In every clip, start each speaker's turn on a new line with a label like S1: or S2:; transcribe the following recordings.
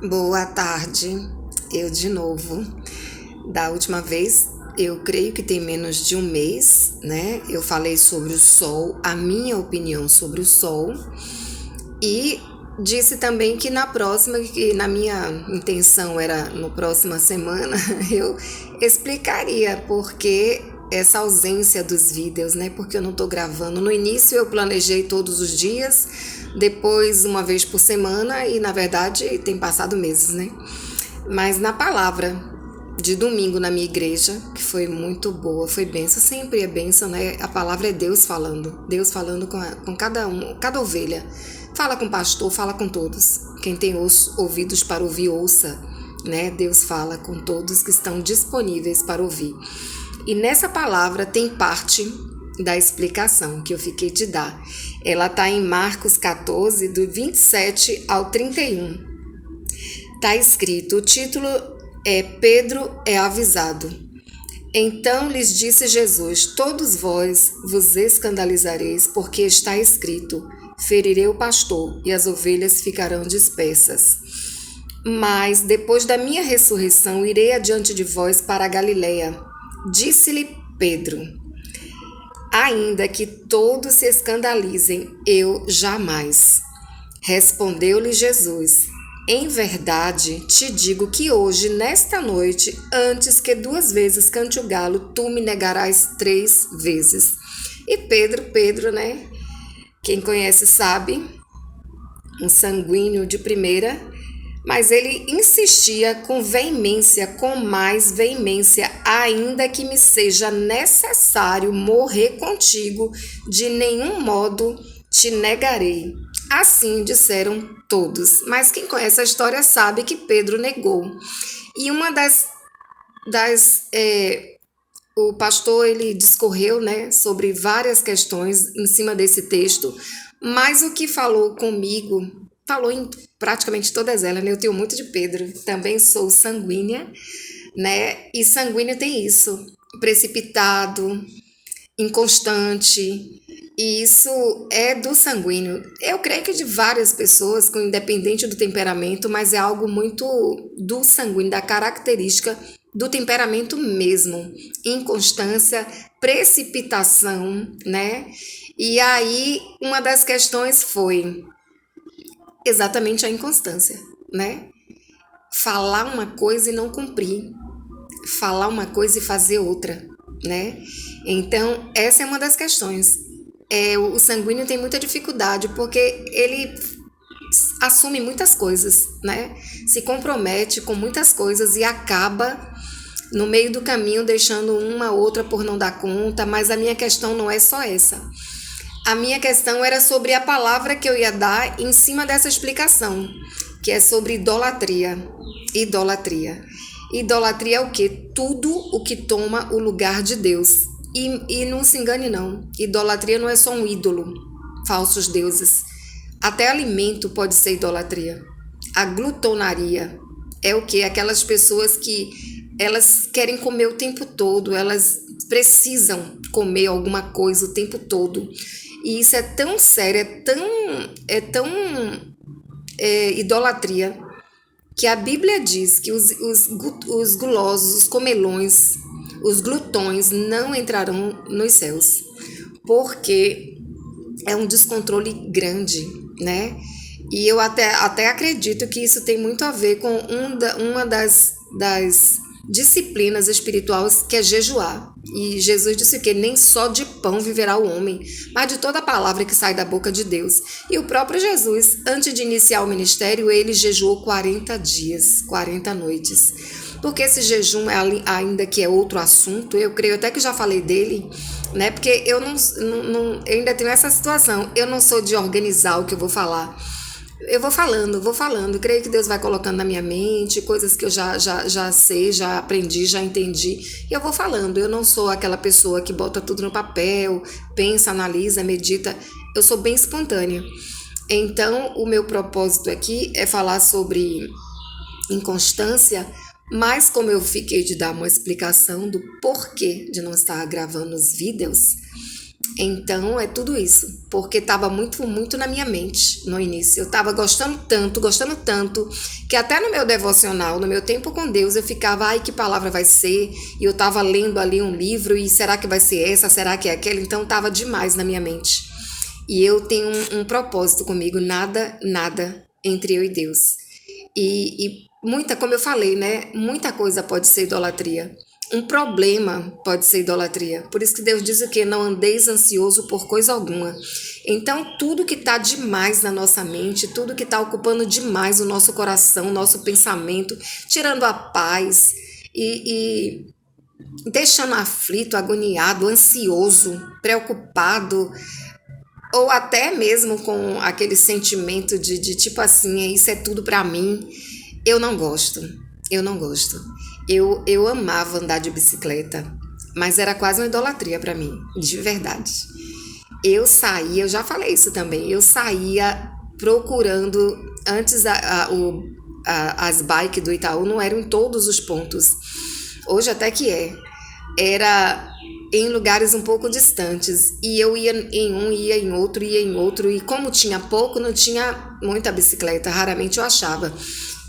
S1: Boa tarde, eu de novo. Da última vez, eu creio que tem menos de um mês, né? Eu falei sobre o sol, a minha opinião sobre o sol, e disse também que na próxima, que na minha intenção era no próxima semana, eu explicaria porque essa ausência dos vídeos, né? Porque eu não tô gravando. No início eu planejei todos os dias, depois uma vez por semana e na verdade tem passado meses, né? Mas na palavra de domingo na minha igreja, que foi muito boa, foi bênção, sempre é bênção, né? A palavra é Deus falando com cada um, cada ovelha. Fala com o pastor, fala com todos. Quem tem ouvidos para ouvir, ouça, né? Deus fala com todos que estão disponíveis para ouvir. E nessa palavra tem parte da explicação que eu fiquei de dar. Ela está em Marcos 14, do 27 ao 31. Está escrito, o título é Pedro é avisado. Então lhes disse Jesus, todos vós vos escandalizareis, porque está escrito, ferirei o pastor e as ovelhas ficarão dispersas. Mas depois da minha ressurreição irei adiante de vós para a Galiléia. Disse-lhe Pedro, ainda que todos se escandalizem, eu jamais. Respondeu-lhe Jesus, em verdade te digo que hoje, nesta noite, antes que 2 vezes cante o galo, tu me negarás 3 vezes. E Pedro, né? Quem conhece sabe, um sanguíneo de primeira, mas ele insistia com veemência, com mais veemência, ainda que me seja necessário morrer contigo, de nenhum modo te negarei. Assim disseram todos. Mas quem conhece a história sabe que Pedro negou. E uma o pastor ele discorreu, né, sobre várias questões em cima desse texto, mas o que falou comigo, falou em praticamente todas elas, né? Eu tenho muito de Pedro, também sou sanguínea, né? E sanguíneo tem isso, precipitado, inconstante, e isso é do sanguíneo. Eu creio que de várias pessoas, com independente do temperamento, mas é algo muito do sanguíneo, da característica do temperamento mesmo. Inconstância, precipitação, né? E aí, uma das questões foi exatamente a inconstância, né? Falar uma coisa e não cumprir. Falar uma coisa e fazer outra, né? Então, essa é uma das questões. O sanguíneo tem muita dificuldade porque ele assume muitas coisas, né? Se compromete com muitas coisas e acaba no meio do caminho deixando uma outra por não dar conta, mas a minha questão não é só essa. A minha questão era sobre a palavra que eu ia dar em cima dessa explicação, que é sobre idolatria. Idolatria. Idolatria é o quê? Tudo o que toma o lugar de Deus. E não se engane não, idolatria não é só um ídolo, falsos deuses. Até alimento pode ser idolatria. A glutonaria é o quê? Aquelas pessoas que elas querem comer o tempo todo, elas precisam comer alguma coisa o tempo todo. E isso é tão sério, idolatria, que a Bíblia diz que os gulosos, os comelões, os glutões não entrarão nos céus, porque é um descontrole grande, né? E eu até acredito que isso tem muito a ver com uma das disciplinas espirituais, que é jejuar. E Jesus disse que nem só de pão viverá o homem, mas de toda a palavra que sai da boca de Deus. E o próprio Jesus, antes de iniciar o ministério, ele jejuou 40 dias, 40 noites. Porque esse jejum, ainda que é outro assunto, eu creio até que já falei dele, né? Porque eu eu ainda tenho essa situação, eu não sou de organizar o que eu vou falar. Eu vou falando, creio que Deus vai colocando na minha mente coisas que eu já sei, já aprendi, já entendi, e eu vou falando. Eu não sou aquela pessoa que bota tudo no papel, pensa, analisa, medita, eu sou bem espontânea. Então, o meu propósito aqui é falar sobre inconstância, mas como eu fiquei de dar uma explicação do porquê de não estar gravando os vídeos, Então é tudo isso, porque estava muito, muito na minha mente no início. Eu estava gostando tanto, que até no meu devocional, no meu tempo com Deus, eu ficava, ai, que palavra vai ser? E eu estava lendo ali um livro, e será que vai ser essa? Será que é aquela? Então estava demais na minha mente. E eu tenho um propósito comigo, nada, nada entre eu e Deus. E muita, como eu falei, né? Muita coisa pode ser idolatria. Um problema pode ser idolatria. Por isso que Deus diz o quê? Não andeis ansioso por coisa alguma. Então, tudo que está demais na nossa mente, tudo que está ocupando demais o nosso coração, o nosso pensamento, tirando a paz e deixando aflito, agoniado, ansioso, preocupado, ou até mesmo com aquele sentimento de tipo assim, isso é tudo pra mim. Eu não gosto. Eu não gosto. Eu amava andar de bicicleta, mas era quase uma idolatria pra mim, de verdade. Eu saía, eu já falei isso também, eu saía procurando, antes as bikes do Itaú não eram em todos os pontos. Hoje até que era em lugares um pouco distantes. E eu ia em um, ia em outro, ia em outro. E como tinha pouco, não tinha muita bicicleta, raramente eu achava.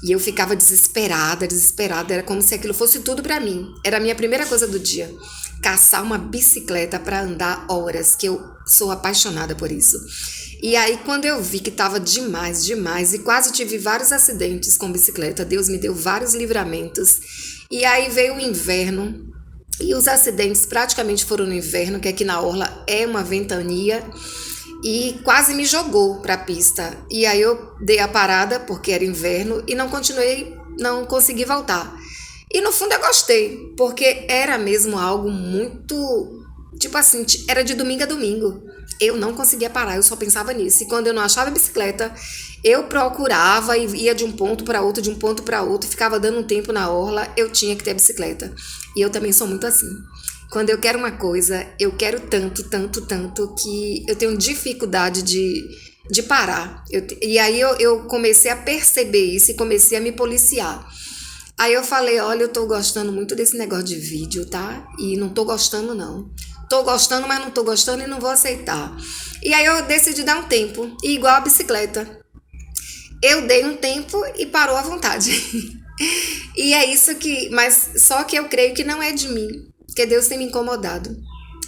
S1: E eu ficava desesperada, desesperada. Era como se aquilo fosse tudo pra mim. Era a minha primeira coisa do dia. Caçar uma bicicleta pra andar horas, que eu sou apaixonada por isso. E aí, quando eu vi que tava demais, demais, e quase tive vários acidentes com bicicleta, Deus me deu vários livramentos. E aí veio o inverno, e os acidentes praticamente foram no inverno, que aqui na orla é uma ventania, e quase me jogou para a pista. E aí eu dei a parada porque era inverno e não continuei, não consegui voltar. E no fundo eu gostei, porque era mesmo algo muito, tipo assim, era de domingo a domingo. Eu não conseguia parar, eu só pensava nisso. E quando eu não achava bicicleta, eu procurava e ia de um ponto para outro, de um ponto para outro, ficava dando um tempo na orla, eu tinha que ter bicicleta. E eu também sou muito assim. Quando eu quero uma coisa, eu quero tanto, tanto, tanto, que eu tenho dificuldade de parar. E aí eu comecei a perceber isso e comecei a me policiar. Aí eu falei, olha, eu tô gostando muito desse negócio de vídeo, tá? E não tô gostando, não. Tô gostando, mas não tô gostando e não vou aceitar. E aí eu decidi dar um tempo, e igual a bicicleta. Eu dei um tempo e parou à vontade. E é isso que... Mas só que eu creio que não é de mim, porque Deus tem me incomodado.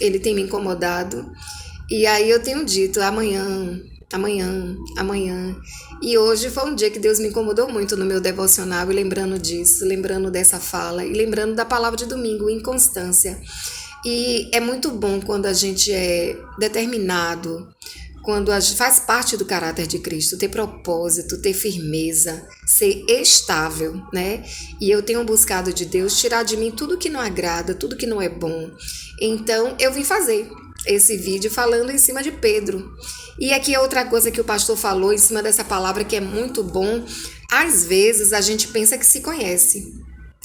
S1: Ele tem me incomodado. E aí eu tenho dito, amanhã, amanhã, amanhã. E hoje foi um dia que Deus me incomodou muito no meu devocional, e lembrando disso, lembrando dessa fala, e lembrando da palavra de domingo, inconstância. E é muito bom quando a gente é determinado, quando a gente faz parte do caráter de Cristo, ter propósito, ter firmeza, ser estável, né? E eu tenho buscado de Deus tirar de mim tudo que não agrada, tudo que não é bom. Então, eu vim fazer esse vídeo falando em cima de Pedro. E aqui outra coisa que o pastor falou em cima dessa palavra que é muito bom. Às vezes a gente pensa que se conhece,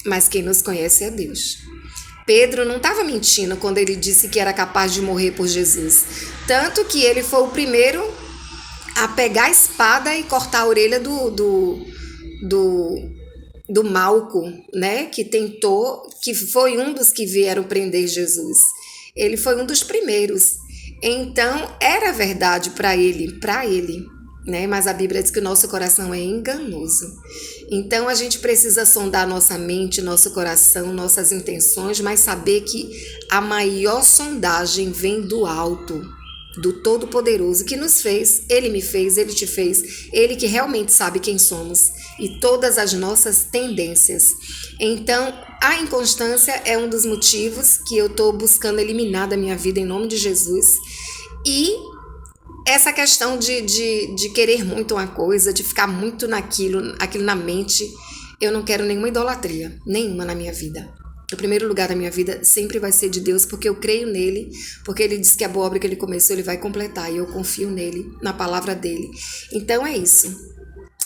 S1: mas quem nos conhece é Deus. Pedro não estava mentindo quando ele disse que era capaz de morrer por Jesus. Tanto que ele foi o primeiro a pegar a espada e cortar a orelha do Malco, né? Que tentou, que foi um dos que vieram prender Jesus. Ele foi um dos primeiros. Então, era verdade para ele, né? Mas a Bíblia diz que o nosso coração é enganoso. Então a gente precisa sondar nossa mente, nosso coração, nossas intenções, mas saber que a maior sondagem vem do alto, do Todo-Poderoso, que nos fez. Ele me fez, ele te fez, ele que realmente sabe quem somos e todas as nossas tendências. Então, a inconstância é um dos motivos que eu estou buscando eliminar da minha vida em nome de Jesus. E essa questão de querer muito uma coisa, de ficar muito aquilo na mente, eu não quero nenhuma idolatria, nenhuma na minha vida. O primeiro lugar da minha vida sempre vai ser de Deus, porque eu creio nele, porque ele disse que a boa obra que ele começou, ele vai completar, e eu confio nele, na palavra dele. Então é isso.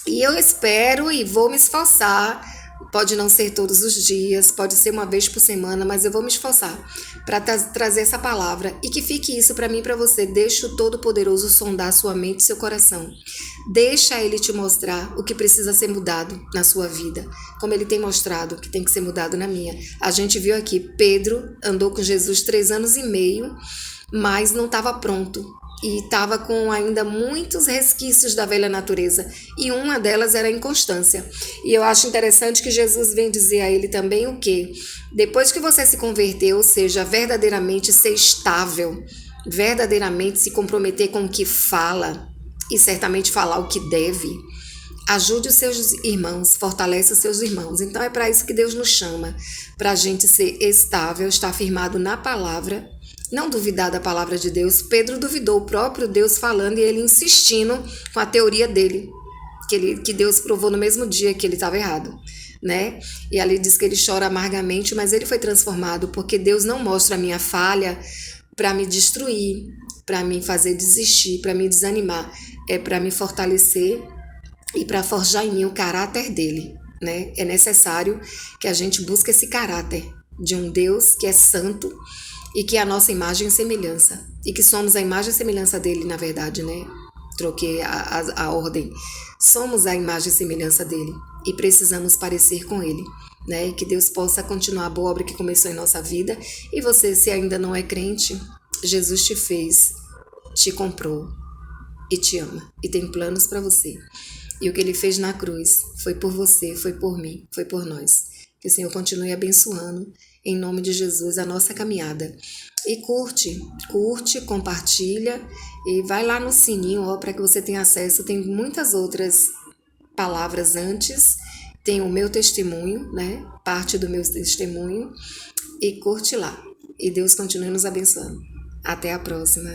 S1: E eu espero e vou me esforçar. Pode não ser todos os dias, pode ser uma vez por semana, mas eu vou me esforçar para trazer essa palavra. E que fique isso para mim e para você. Deixa o Todo-Poderoso sondar sua mente e seu coração. Deixa ele te mostrar o que precisa ser mudado na sua vida, como ele tem mostrado que tem que ser mudado na minha. A gente viu aqui, Pedro andou com Jesus 3 anos e meio, mas não estava pronto. E estava com ainda muitos resquícios da velha natureza. E uma delas era a inconstância. E eu acho interessante que Jesus vem dizer a ele também o quê? Depois que você se converteu, ou seja, verdadeiramente ser estável, verdadeiramente se comprometer com o que fala e certamente falar o que deve, ajude os seus irmãos, fortalece os seus irmãos. Então é para isso que Deus nos chama, para a gente ser estável, estar firmado na palavra, não duvidar da palavra de Deus. Pedro duvidou, o próprio Deus falando e ele insistindo com a teoria dele, que Deus provou no mesmo dia que ele estava errado, né? E ali diz que ele chora amargamente, mas ele foi transformado, porque Deus não mostra a minha falha para me destruir, para me fazer desistir, para me desanimar, é para me fortalecer e para forjar em mim o caráter dele, né? É necessário que a gente busque esse caráter de um Deus que é santo e que é a nossa imagem e semelhança, e que somos a imagem e semelhança dele, na verdade, né? Troquei a ordem. Somos a imagem e semelhança dele e precisamos parecer com ele, né? E que Deus possa continuar a boa obra que começou em nossa vida. E você, se ainda não é crente, Jesus te fez, te comprou e te ama e tem planos para você. E o que ele fez na cruz foi por você, foi por mim, foi por nós. Que o Senhor continue abençoando, em nome de Jesus, a nossa caminhada. E curte, compartilha e vai lá no sininho para que você tenha acesso. Tem muitas outras palavras antes, tem o meu testemunho, né? Parte do meu testemunho. E curte lá. E Deus continue nos abençoando. Até a próxima.